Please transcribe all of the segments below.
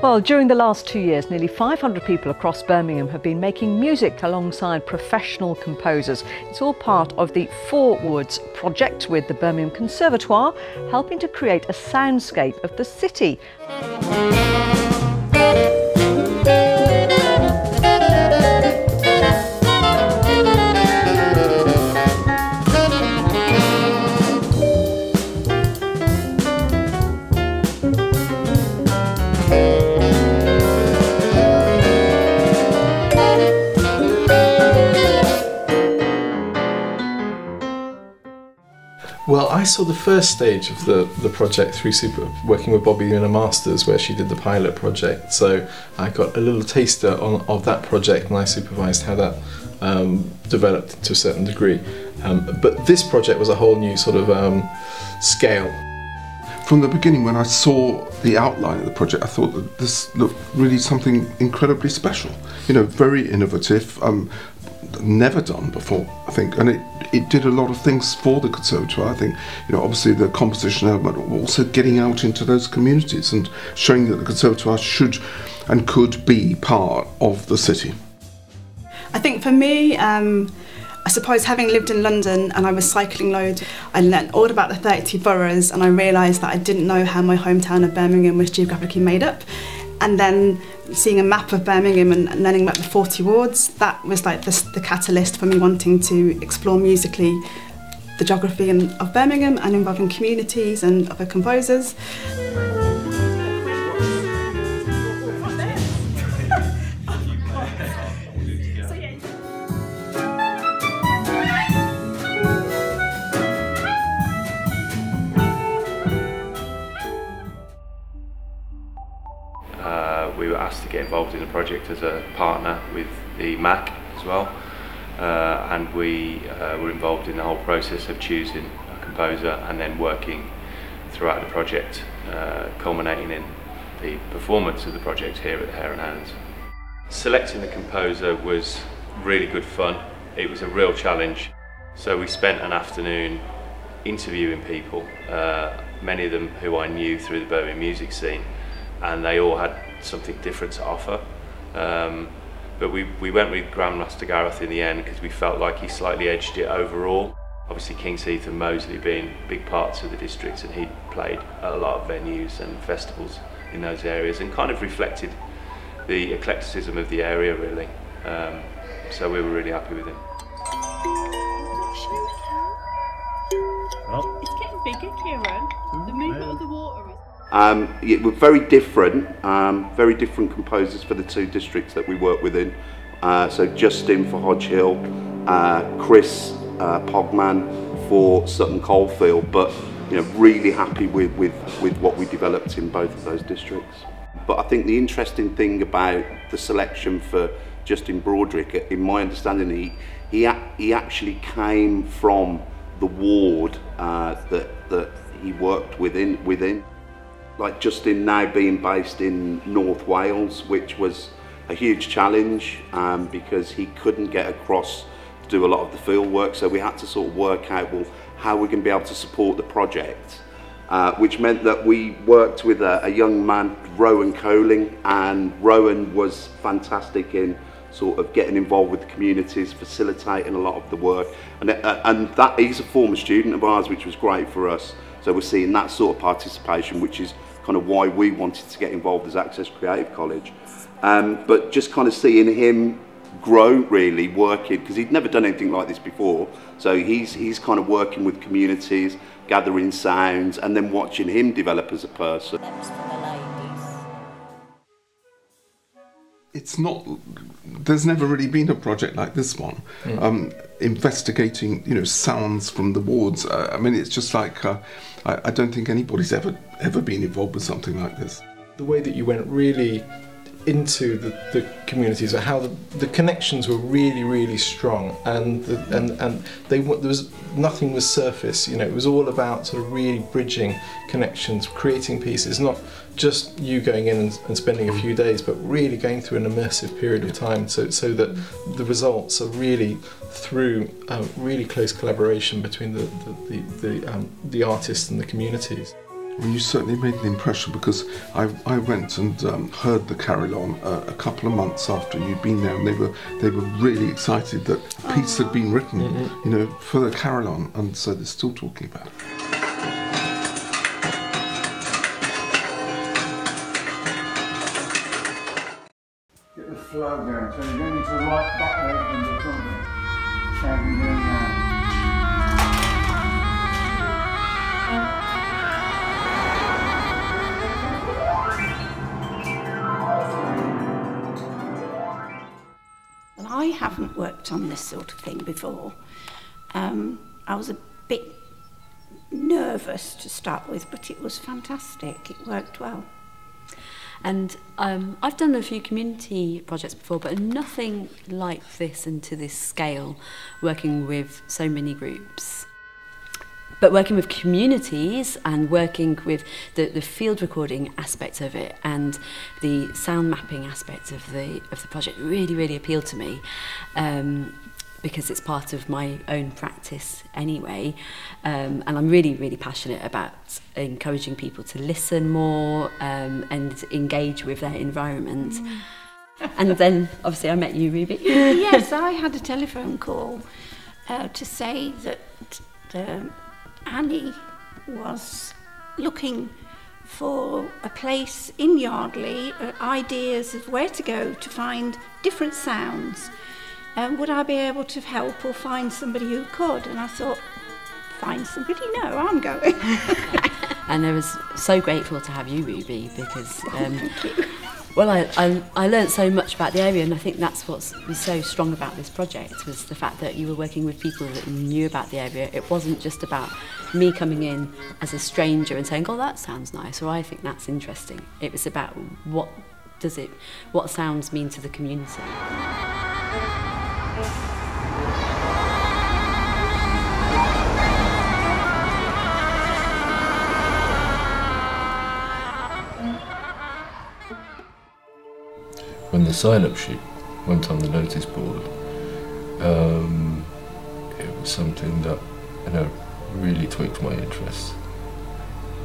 Well, during the last 2 years, nearly 500 people across Birmingham have been making music alongside professional composers. It's all part of the Four Woods project with the Birmingham Conservatoire, helping to create a soundscape of the city. Well, I saw the first stage of the project through working with Bobbie in a Masters, where she did the pilot project. So I got a little taster of that project, and I supervised how that developed to a certain degree. But this project was a whole new sort of scale. From the beginning, when I saw the outline of the project, I thought that this looked really something incredibly special. You know, very innovative, never done before, I think, and it did a lot of things for the Conservatoire. I think, you know, obviously the composition element, also getting out into those communities and showing that the Conservatoire should and could be part of the city. I think for me, I suppose having lived in London and I was cycling loads, I learnt all about the 32 boroughs, and I realised that I didn't know how my hometown of Birmingham was geographically made up. And then seeing a map of Birmingham and learning about the 40 wards, that was like the catalyst for me wanting to explore musically the geography of Birmingham and involving communities and other composers. We were asked to get involved in the project as a partner with the MAC as well, and we were involved in the whole process of choosing a composer and then working throughout the project, culminating in the performance of the project here at the Hare and Hounds. Selecting the composer was really good fun. It was a real challenge. So we spent an afternoon interviewing people, many of them who I knew through the Birmingham music scene, and they all had something different to offer. But we went with Grandmaster Gareth in the end because we felt like he slightly edged it overall. Obviously King's Heath and Moseley being big parts of the district, and he played at a lot of venues and festivals in those areas and kind of reflected the eclecticism of the area really. So we were really happy with him. Oh. It's getting bigger, Kieran. The movement of the water is... We're very different composers for the two districts that we work within. So Justin for Hodge Hill, Chris Pøgman for Sutton Coalfield, but you know, really happy with what we developed in both of those districts. But I think the interesting thing about the selection for Justin Broadrick, in my understanding, he actually came from the ward that he worked within. Like Justin now being based in North Wales, which was a huge challenge because he couldn't get across to do a lot of the field work, so we had to sort of work out, well, how we're going to be able to support the project, which meant that we worked with a young man, Rowan Coling, and Rowan was fantastic in sort of getting involved with the communities, facilitating a lot of the work, and that he's a former student of ours, which was great for us. So we're seeing that sort of participation, which is kind of why we wanted to get involved as Access Creative College. But just kind of seeing him grow, really working, because he'd never done anything like this before. So he's kind of working with communities, gathering sounds, and then watching him develop as a person. It's not, there's never really been a project like this one, investigating, you know, sounds from the wards. I mean, it's just like, I don't think anybody's ever been involved with something like this. The way that you went really into the communities, how the connections were really strong, and nothing was surface. You know, it was all about sort of really bridging connections, creating pieces, not just you going in and spending a few days, but really going through an immersive period of time, so that the results are really through really close collaboration between the artists and the communities. Well, you certainly made an impression, because I went and heard the carillon a couple of months after you'd been there, and they were really excited that a piece had been written, you know, for the carillon, and so they're still talking about it. Get the flow going, so you're going to right back there and you're talking. Shouting down now. I haven't worked on this sort of thing before. I was a bit nervous to start with, but it was fantastic. It worked well. And I've done a few community projects before, but nothing like this and to this scale, working with so many groups. But working with communities and working with the field recording aspect of it and the sound mapping aspect of the project really appealed to me, because it's part of my own practice anyway, and I'm really passionate about encouraging people to listen more and engage with their environment. And then obviously I met you, Ruby. Yes, I had a telephone call to say that Annie was looking for a place in Yardley, ideas of where to go to find different sounds. Would I be able to help or find somebody who could? And I thought, find somebody? No, I'm going. And I was so grateful to have you, Ruby, because thank you. well, I learned so much about the area, and I think that's what was so strong about this project, was the fact that you were working with people that knew about the area. It wasn't just about me coming in as a stranger and saying, oh, that sounds nice, or I think that's interesting. It was about what sounds mean to the community. When the sign-up sheet went on the notice board, it was something that, you know, really tweaked my interest.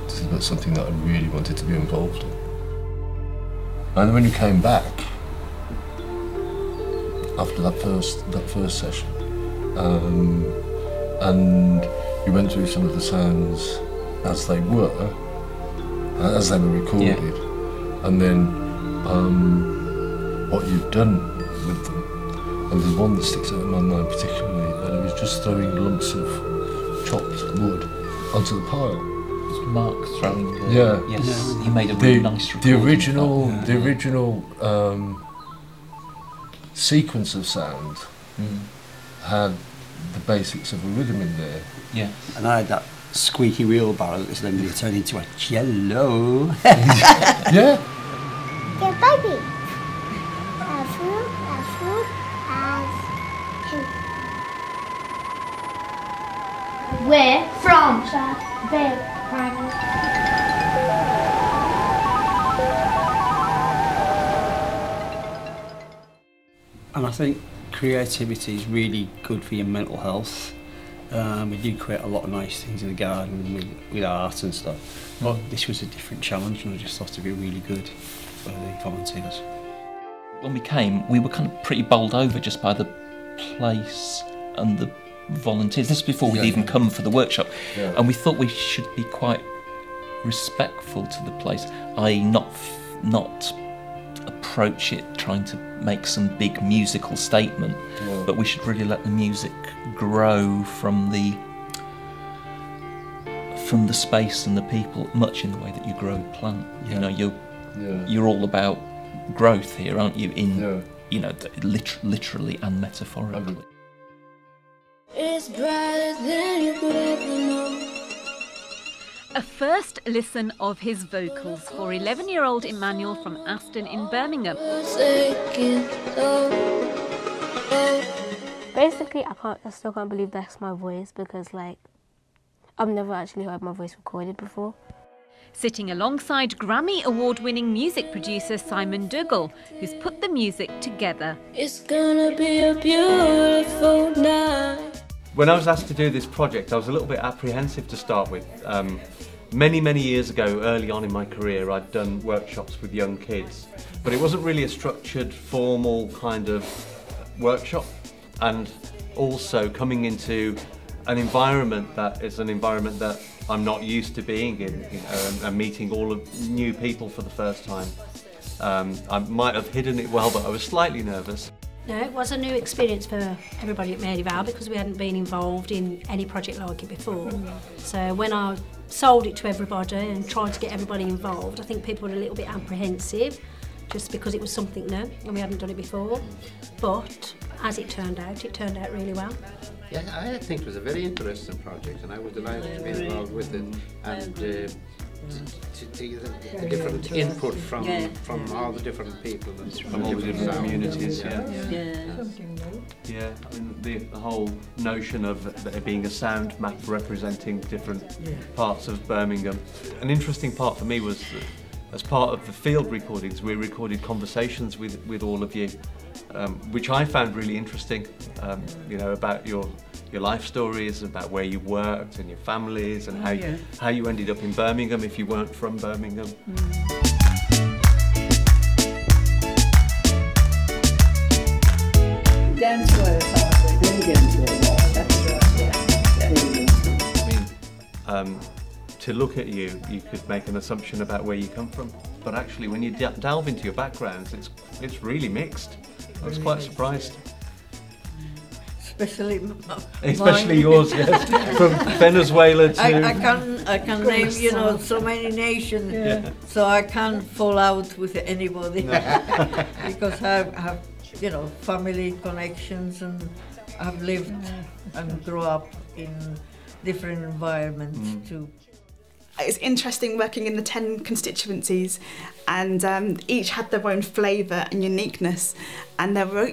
This is something that I really wanted to be involved in. And when you came back after that first session, and you went through some of the sounds as they were recorded, and then what you've done with them. And there's one that sticks out in my mind particularly, and it was just throwing lumps of chopped wood onto the pile. It was Mark throwing the... Yeah. Yes, he made a really nice recording. The original sequence of sound had the basics of a rhythm in there. Yeah. And I had that squeaky wheelbarrow that then turned into a cello. Yeah. Yeah, baby. We're from Vale. And I think creativity is really good for your mental health. We do create a lot of nice things in the garden with art and stuff. But this was a different challenge, and I just thought it'd be really good for the volunteers. When we came, we were kind of pretty bowled over just by the place and the volunteers. This is before we'd even come for the workshop, and we thought we should be quite respectful to the place, i.e. not approach it trying to make some big musical statement, but we should really let the music grow from the space and the people, much in the way that you grow a plant. You know, you're all about growth here, aren't you? In you know, literally and metaphorically. It's brighter than you could ever know. A first listen of his vocals for 11-year-old Emmanuel from Aston in Birmingham. Basically, I still can't believe that's my voice, because like I've never actually heard my voice recorded before. Sitting alongside Grammy award-winning music producer Simon Duggal, who's put the music together. It's gonna be a beautiful night. When I was asked to do this project, I was a little bit apprehensive to start with. Many years ago, early on in my career, I'd done workshops with young kids, but it wasn't really a structured, formal kind of workshop. And also coming into an environment that is an environment that I'm not used to being in, you know, and meeting all of new people for the first time. I might have hidden it well, but I was slightly nervous. No, it was a new experience for everybody at Vale because we hadn't been involved in any project like it before. So when I sold it to everybody and tried to get everybody involved, I think people were a little bit apprehensive just because it was something new and we hadn't done it before. But as it turned out really well. Yeah, I think it was a very interesting project and I was delighted to be involved with it and to the different input from all the different people and from all the different communities. Yeah. I mean, the whole notion of there being a sound map representing different parts of Birmingham. An interesting part for me was that as part of the field recordings, we recorded conversations with all of you, which I found really interesting. You know, about your life stories, about where you worked and your families, and how you ended up in Birmingham if you weren't from Birmingham. I mean, to look at you, you could make an assumption about where you come from, but actually when you delve into your backgrounds, it's really mixed. I was quite surprised. Especially yours, yes. From Venezuela to... I can name, you know, so many nations, so I can't fall out with anybody because I have, you know, family connections and I've lived and grew up in different environments too. It's interesting working in the 10 constituencies, and each had their own flavour and uniqueness, and there were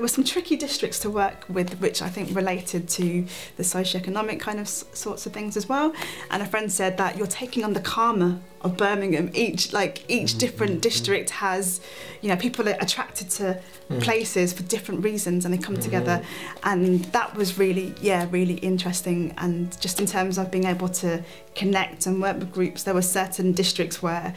some tricky districts to work with, which I think related to the socio-economic kind of sorts of things as well. And a friend said that you're taking on the karma of Birmingham. Each different district has, you know, people are attracted to places for different reasons, and they come together. And that was really interesting. And just in terms of being able to connect and work with groups, there were certain districts where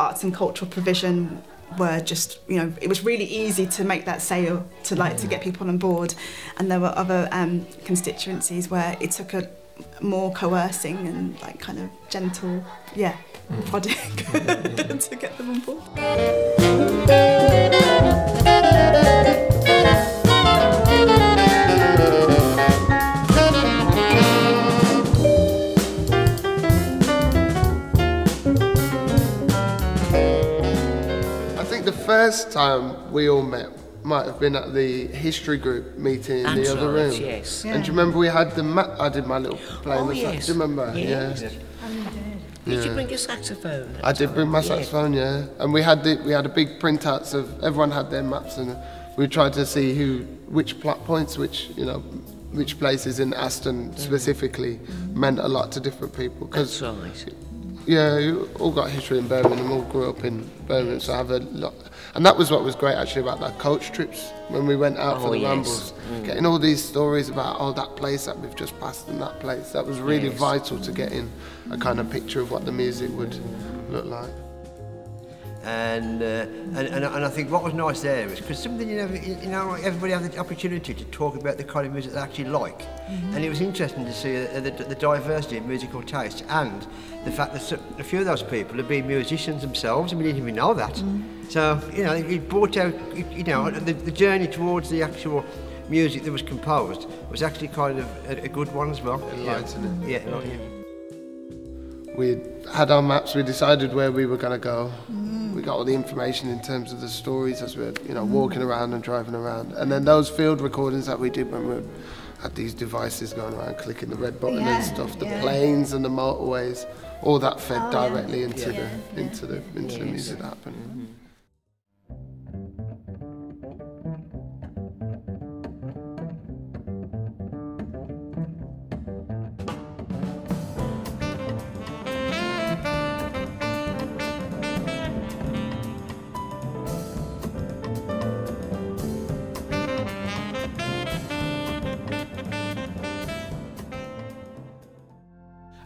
arts and cultural provision were just, you know, it was really easy to make that sale to get people on board, and there were other constituencies where it took a more coercing and like kind of gentle prodding to get them on board. The first time we all met might have been at the history group meeting in the other room. Yes. And do you remember we had the map? I did my little play on the sax. Do you remember? Yes. Yeah. Did you bring your saxophone? I did bring my saxophone, yeah. And we had a big printouts of everyone had their maps, and we tried to see which plot points, which places in Aston specifically meant a lot to different people. That's right. Yeah, you all got history in Birmingham, all grew up in Birmingham, so I have a lot. And that was what was great actually about that coach trips, when we went out for the rambles. Getting all these stories about, that place that we've just passed and that place, that was really vital to getting a kind of picture of what the music would look like. And I think what was nice there was because something everybody had the opportunity to talk about the kind of music they actually like, and it was interesting to see the diversity of musical taste and the fact that a few of those people have been musicians themselves and we didn't even know that. So it brought out the journey towards the actual music that was composed was actually kind of a good one as well. Enlightening. Yeah, enlightening. We had our maps, we decided where we were going to go. We got all the information in terms of the stories as we were, walking around and driving around. And then those field recordings that we did when we had these devices going around, clicking the red button and stuff, the planes and the motorways, all that fed directly into the music that happened.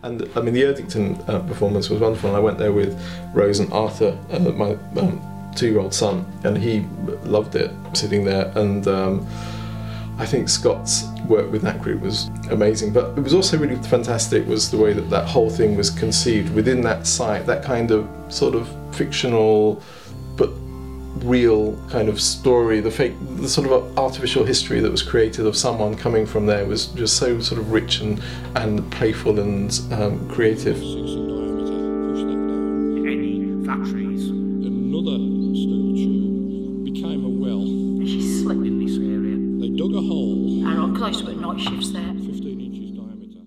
And I mean, the Erdington performance was wonderful, and I went there with Rose and Arthur, my 2-year-old son, and he loved it, sitting there. And I think Scott's work with that group was amazing, but it was also really fantastic was the way that that whole thing was conceived within that site, that kind of sort of fictional but real kind of story, the sort of artificial history that was created of someone coming from there was just so sort of rich and playful and creative. Any factories. Another steel tube became a well. She slept in this area. They dug a hole. And because I used to work night shifts there. 15 inches diameter.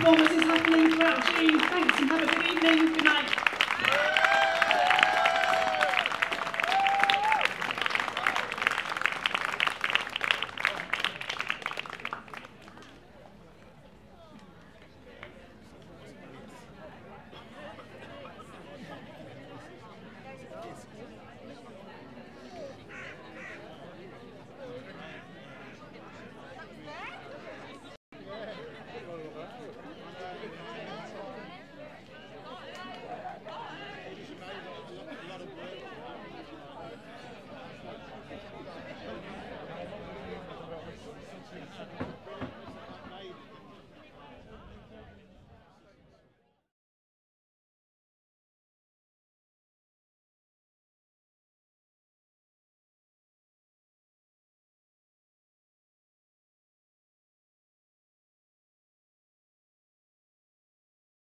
performances happening throughout June. Thanks and have a good evening. Good night.